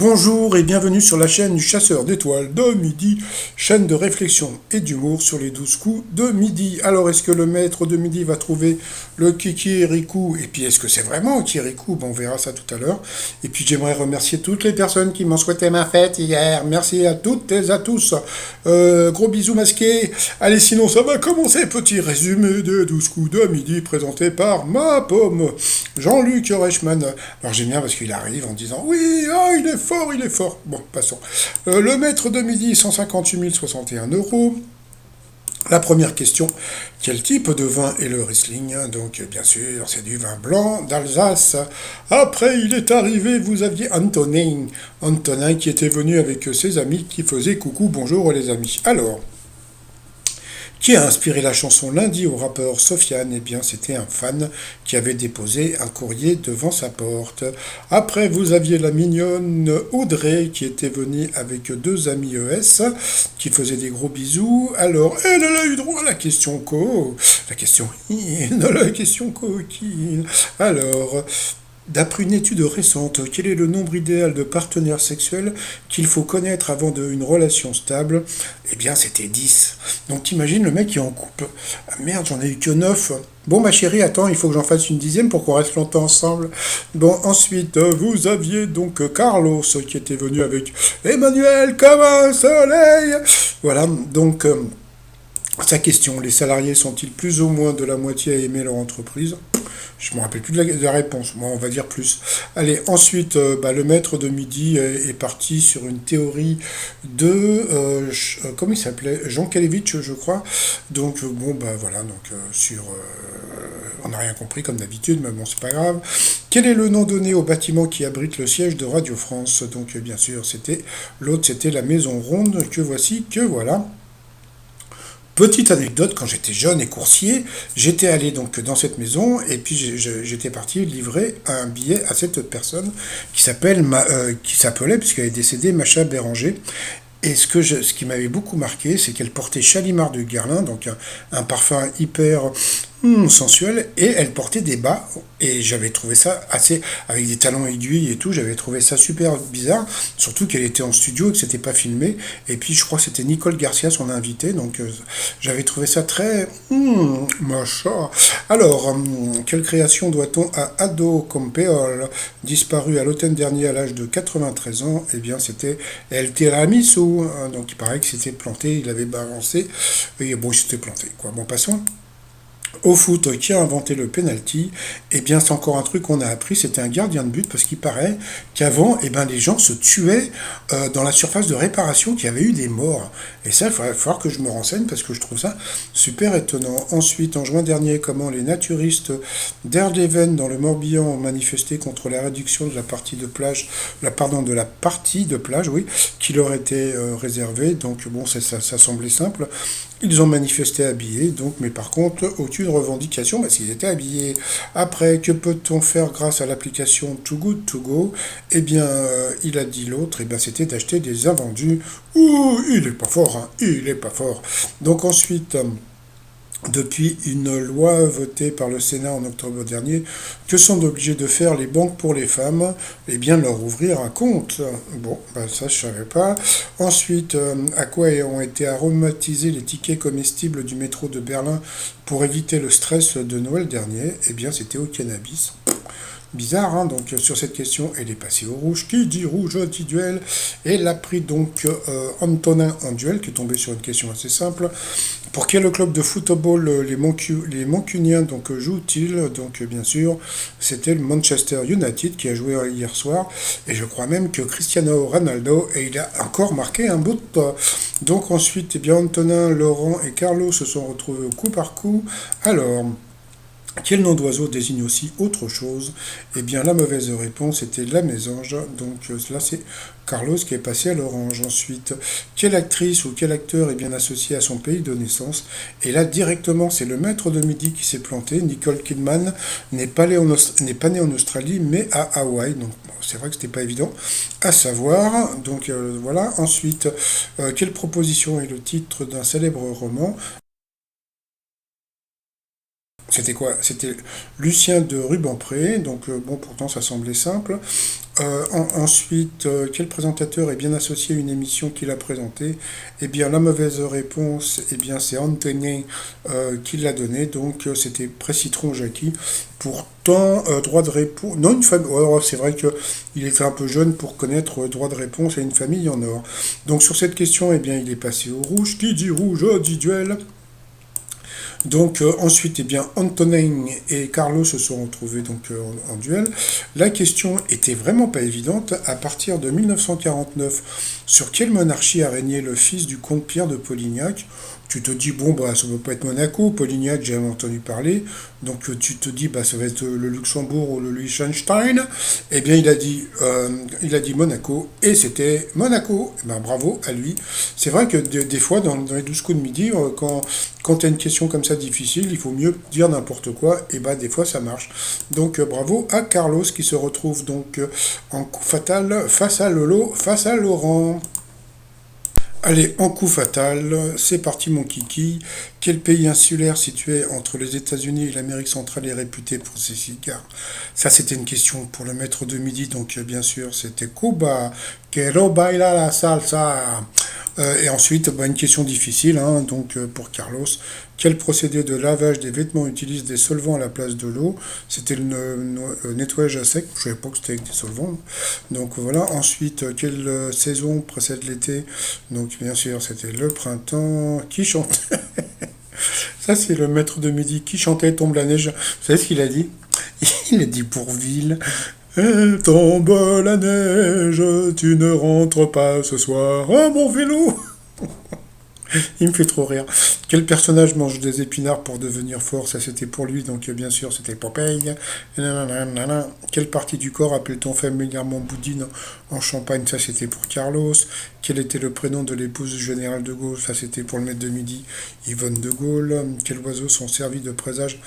Bonjour et bienvenue sur la chaîne du chasseur d'étoiles de midi, chaîne de réflexion et d'humour sur les 12 coups de midi. Alors est-ce que le maître de midi va trouver le Kikirikou? Et puis est-ce que c'est vraiment Kirikou? Bon, on verra ça tout à l'heure. Et puis j'aimerais remercier toutes les personnes qui m'ont souhaité ma fête hier. Merci à toutes et à tous. Gros bisous masqués. Allez, sinon ça va commencer. Petit résumé des 12 coups de midi présenté par ma pomme, Jean-Luc Reichmann. Alors j'aime bien parce qu'il arrive en disant oui, ah, il est fort, il est fort. Bon, passons. Le maître de midi, 158 061 euros. La première question, quel type de vin est le Riesling? Donc, bien sûr, c'est du vin blanc d'Alsace. Après, il est arrivé, vous aviez Antonin. Antonin qui était venu avec ses amis qui faisaient coucou, bonjour les amis. Alors, qui a inspiré la chanson Lundi au rappeur Sofiane? Eh bien, c'était un fan qui avait déposé un courrier devant sa porte. Après, vous aviez la mignonne Audrey qui était venue avec deux amis ES qui faisaient des gros bisous. Alors, elle a eu droit à la question la question la question coquine. Alors, d'après une étude récente, quel est le nombre idéal de partenaires sexuels qu'il faut connaître avant une relation stable? Eh bien, c'était 10. Donc t'imagines le mec qui est en couple. Ah, merde, j'en ai eu que 9. Bon, ma chérie, attends, il faut que j'en fasse une dixième pour qu'on reste longtemps ensemble. Bon, ensuite, vous aviez donc Carlos qui était venu avec Emmanuel comme un soleil. Voilà, donc sa question, les salariés sont-ils plus ou moins de la moitié à aimer leur entreprise? Je ne me rappelle plus de la réponse. Moi, on va dire plus. Allez, ensuite, le maître de midi est parti sur une théorie de... comment il s'appelait? Jean Kalevitch, je crois. Donc, bon, voilà. Donc, on n'a rien compris, comme d'habitude, mais bon, c'est pas grave. Quel est le nom donné au bâtiment qui abrite le siège de Radio France? Donc, bien sûr, c'était la Maison Ronde, que voici, que voilà. Petite anecdote, quand j'étais jeune et coursier, j'étais allé donc dans cette maison et puis j'étais parti livrer un billet à cette personne qui s'appelait, puisqu'elle est décédée, Macha Béranger. Et ce qui m'avait beaucoup marqué, c'est qu'elle portait Chalimard de Guerlain, donc un parfum hyper sensuel, et elle portait des bas, et j'avais trouvé ça assez, avec des talons aiguilles et tout, j'avais trouvé ça super bizarre, surtout qu'elle était en studio et que c'était pas filmé, et puis je crois que c'était Nicole Garcia, son invité, donc j'avais trouvé ça très machin. Alors, quelle création doit-on à Ado Compeol, disparu à l'automne dernier à l'âge de 93 ans? Eh bien, c'était El Tiramisu, hein, donc il paraît que c'était planté, il avait balancé, et bon, il s'était planté, quoi. Bon, passons. Au foot, qui a inventé le penalty? Eh bien, c'est encore un truc qu'on a appris, c'était un gardien de but, parce qu'il paraît qu'avant, les gens se tuaient dans la surface de réparation, qu'il y avait eu des morts. Et ça, il va falloir que je me renseigne, parce que je trouve ça super étonnant. Ensuite, en juin dernier, comment les naturistes d'Erdevenne, dans le Morbihan, ont manifesté contre la réduction de la partie de plage, de la partie de plage, oui, qui leur était réservée. Donc, bon, ça semblait simple. Ils ont manifesté habillés, donc, mais par contre, aucune revendication, parce qu'ils étaient habillés. Après, que peut-on faire grâce à l'application Too Good To Go? Eh bien, il a dit l'autre, c'était d'acheter des invendus. Ouh, il est pas fort, hein, il est pas fort. Donc ensuite, depuis une loi votée par le Sénat en octobre dernier, que sont obligés de faire les banques pour les femmes? Eh bien, leur ouvrir un compte. Bon, ça, je savais pas. Ensuite, à quoi ont été aromatisés les tickets comestibles du métro de Berlin pour éviter le stress de Noël dernier? Eh bien, c'était au cannabis. Bizarre, hein, donc sur cette question, elle est passée au rouge. Qui dit rouge dit duel? Et elle a pris donc Antonin en duel, qui est tombé sur une question assez simple. Pour quel club de football les Mancuniens donc jouent-ils? Donc bien sûr, c'était le Manchester United qui a joué hier soir. Et je crois même que Cristiano Ronaldo, et il a encore marqué un but. Donc ensuite, Antonin, Laurent et Carlo se sont retrouvés au coup par coup. Alors, quel nom d'oiseau désigne aussi autre chose? Eh bien, la mauvaise réponse était la mésange. Donc là, c'est Carlos qui est passé à l'orange. Ensuite, quelle actrice ou quel acteur est bien associé à son pays de naissance? Et là, directement, c'est le maître de midi qui s'est planté. Nicole Kidman n'est pas née en Australie, mais à Hawaï. Donc, c'est vrai que c'était pas évident à savoir. Donc, voilà. Ensuite, quelle proposition est le titre d'un célèbre roman? C'était quoi? C'était Lucien de Rubempré, donc bon, pourtant ça semblait simple. Ensuite, quel présentateur est bien associé à une émission qu'il a présentée? Eh bien, la mauvaise réponse, eh bien, c'est Anthony qui l'a donné, donc c'était Précitron Jackie. Pourtant, droit de réponse. Non, une famille. Oh, c'est vrai qu'il était un peu jeune pour connaître droit de réponse à une famille en or. Donc, sur cette question, eh bien, il est passé au rouge. Qui dit rouge, dit duel. Donc ensuite, eh bien, Antonin et Carlos se sont retrouvés donc en duel. La question était vraiment pas évidente. À partir de 1949, sur quelle monarchie a régné le fils du comte Pierre de Polignac? Tu te dis, bon, bah, ça ne peut pas être Monaco, Polignac, j'ai jamais entendu parler. Donc tu te dis, bah, ça va être le Luxembourg ou le Liechtenstein. Eh bien, il a dit Monaco, et c'était Monaco. Eh ben, bravo à lui. C'est vrai que des fois, dans les 12 coups de midi, quand tu as une question comme ça difficile, il faut mieux dire n'importe quoi, et bah des fois ça marche. Donc bravo à Carlos qui se retrouve donc en coup fatal face à Lolo, face à Laurent. Allez, en coup fatal, c'est parti mon kiki. Quel pays insulaire situé entre les États-Unis et l'Amérique centrale est réputé pour ses cigares? Ça, c'était une question pour le maître de midi, donc bien sûr, c'était Cuba. Quiero bailar la salsa. Et ensuite, bah, une question difficile, hein, donc pour Carlos. Quel procédé de lavage des vêtements utilise des solvants à la place de l'eau? C'était le nettoyage à sec. Je ne savais pas que c'était avec des solvants. Donc voilà. Ensuite, quelle saison précède l'été? Donc bien sûr, c'était le printemps. Qui chante? Ça, c'est le maître de midi. Qui chantait Tombe la neige? Vous savez ce qu'il a dit? Il a dit Bourville. Tombe la neige, tu ne rentres pas ce soir à mon vélo. Il me fait trop rire. Quel personnage mange des épinards pour devenir fort? Ça, c'était pour lui, donc bien sûr, c'était Popeye. Nanana. Quelle partie du corps appelle-t-on familièrement boudine en Champagne? Ça, c'était pour Carlos. Quel était le prénom de l'épouse du général de Gaulle? Ça, c'était pour le maître de midi, Yvonne de Gaulle. Quels oiseaux sont servis de présage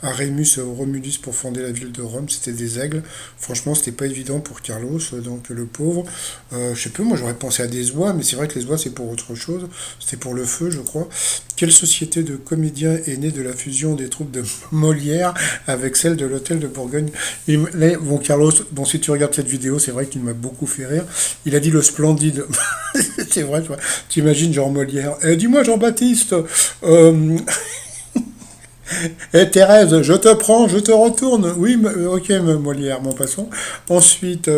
à Rémus et au Romulus pour fonder la ville de Rome? C'était des aigles. Franchement, c'était pas évident pour Carlos, donc le pauvre. Je sais pas, moi j'aurais pensé à des oies, mais c'est vrai que les oies, c'est pour autre chose. C'était pour le feu, je crois. Quelle société de comédiens est née de la fusion des troupes de Molière avec celle de l'Hôtel de Bourgogne? Là, bon, Carlos, bon, si tu regardes cette vidéo, c'est vrai qu'il m'a beaucoup fait rire. Il a dit le Splendide. C'est vrai, tu imagines Jean Molière. Dis-moi, Jean-Baptiste, Thérèse, je te prends, je te retourne. Oui, ok, Molière, mon passant. Ensuite,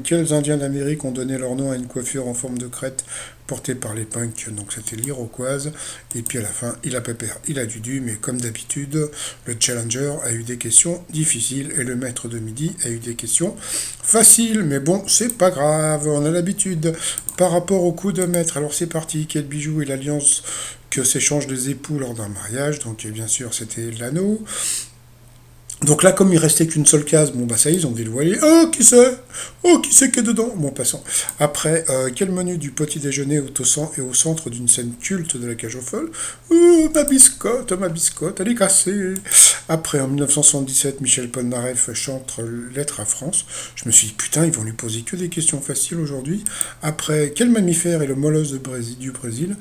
quels Indiens d'Amérique ont donné leur nom à une coiffure en forme de crête portée par les punks? Donc c'était l'Iroquoise. Et puis à la fin, il a pépère, il a du, mais comme d'habitude, le challenger a eu des questions difficiles et le maître de midi a eu des questions faciles. Mais bon, c'est pas grave, on a l'habitude. Par rapport au coup de maître, alors c'est parti. Quel bijou est l'alliance que s'échangent les époux lors d'un mariage? Donc bien sûr, c'était l'anneau. Donc là, comme il restait qu'une seule case, bon bah ça y est, ils ont dévoilé. Oh, qui c'est? Oh, qui c'est qui est dedans? Bon, passons. Après, quel menu du petit déjeuner est au centre d'une scène culte de la cage aux folles? Ma biscotte, elle est cassée. Après, en 1977, Michel Polnareff chante Lettre à France. Je me suis dit, putain, ils vont lui poser que des questions faciles aujourd'hui. Après, quel mammifère est le molosse du Brésil?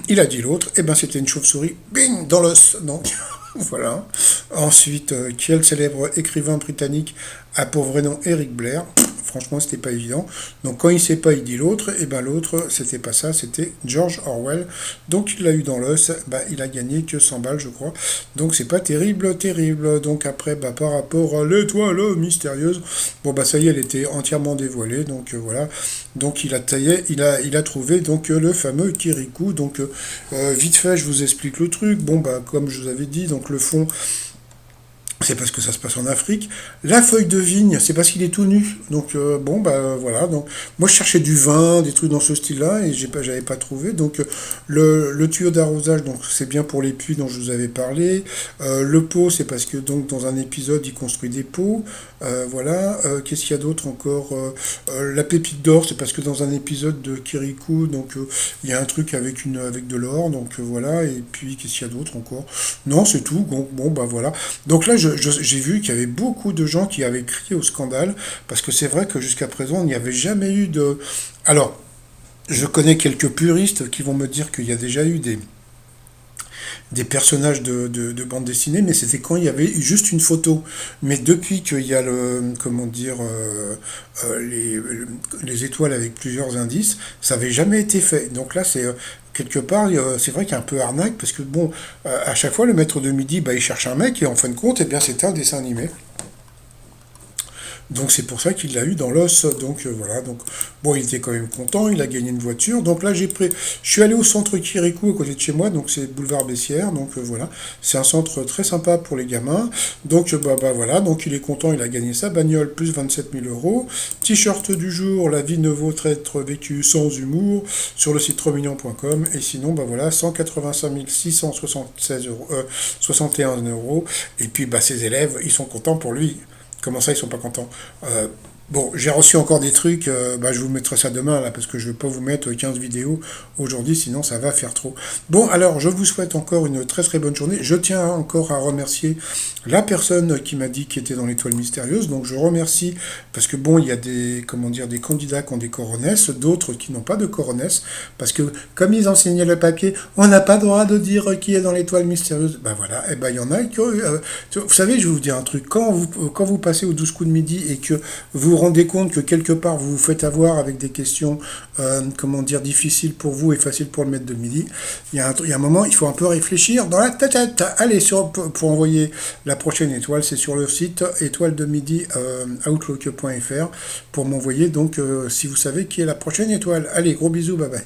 Il a dit l'autre, et ben c'était une chauve-souris, bing, dans l'os. Donc, voilà. Ensuite, quel célèbre écrivain britannique a pour vrai nom Eric Blair? Franchement, c'était pas évident. Donc, quand il sait pas, il dit l'autre. Et ben l'autre, c'était pas ça, c'était George Orwell. Donc, il l'a eu dans l'os. Bah, il a gagné que 100 balles, je crois. Donc, c'est pas terrible, terrible. Donc, après, bah, par rapport à l'étoile mystérieuse, bon, bah, ça y est, elle était entièrement dévoilée. Donc, voilà. Donc, il a taillé, il a trouvé donc le fameux Kirikou. Donc, vite fait, je vous explique le truc. Bon, bah, comme je vous avais dit, donc le fond, c'est parce que ça se passe en Afrique. La feuille de vigne, c'est parce qu'il est tout nu. Donc bon, bah voilà. Donc moi je cherchais du vin, des trucs dans ce style-là, et j'avais pas trouvé. Donc le tuyau d'arrosage, donc c'est bien pour les puits dont je vous avais parlé. Le pot, c'est parce que donc dans un épisode il construit des pots. Voilà. Qu'est-ce qu'il y a d'autre encore? La pépite d'or, c'est parce que dans un épisode de Kirikou, donc il y a un truc avec de l'or. Donc voilà. Et puis qu'est-ce qu'il y a d'autre encore? Non, c'est tout. Bon, bah voilà. Donc là, j'ai vu qu'il y avait beaucoup de gens qui avaient crié au scandale, parce que c'est vrai que jusqu'à présent, il n'y avait jamais eu de... Alors, je connais quelques puristes qui vont me dire qu'il y a déjà eu des personnages de bande dessinée, mais c'était quand il y avait juste une photo. Mais depuis qu'il y a comment dire, les étoiles avec plusieurs indices, ça n'avait jamais été fait. Donc là, c'est quelque part, c'est vrai qu'il y a un peu arnaque, parce que bon, à chaque fois, le maître de midi, bah, il cherche un mec, et en fin de compte, eh bien, c'était un dessin animé. Donc c'est pour ça qu'il l'a eu dans l'os. Donc voilà. Donc bon, il était quand même content. Il a gagné une voiture. Donc là, je suis allé au centre Kirikou à côté de chez moi. Donc c'est boulevard Bessières. Donc voilà. C'est un centre très sympa pour les gamins. Donc bah voilà. Donc il est content. Il a gagné sa bagnole plus 27 000 euros. T-shirt du jour. La vie ne vaut être vécue sans humour sur le site trosmignon.com. Et sinon bah voilà 185 676 euros, 61 euros. Et puis bah ses élèves, ils sont contents pour lui. Comment ça, ils sont pas contents? Euh, Bon, j'ai reçu encore des trucs, bah, je vous mettrai ça demain, là, parce que je ne vais pas vous mettre 15 vidéos aujourd'hui, sinon ça va faire trop. Bon, alors, je vous souhaite encore une très très bonne journée. Je tiens encore à remercier la personne qui m'a dit qu'il était dans l'étoile mystérieuse, donc je remercie, parce que bon, il y a des, comment dire, des candidats qui ont des coronesses, d'autres qui n'ont pas de coronesses, parce que comme ils enseignaient le papier, on n'a pas le droit de dire qui est dans l'étoile mystérieuse. Ben voilà, et ben il y en a qui... vous savez, je vais vous dire un truc, quand vous passez aux 12 coups de midi et que vous vous rendez compte que quelque part vous vous faites avoir avec des questions, comment dire, difficiles pour vous et faciles pour le maître de midi, il y a un moment, il faut un peu réfléchir dans la tête. Allez, pour envoyer la prochaine étoile, c'est sur le site étoile de midi outlook.fr pour m'envoyer donc si vous savez qui est la prochaine étoile. Allez, gros bisous, bye bye.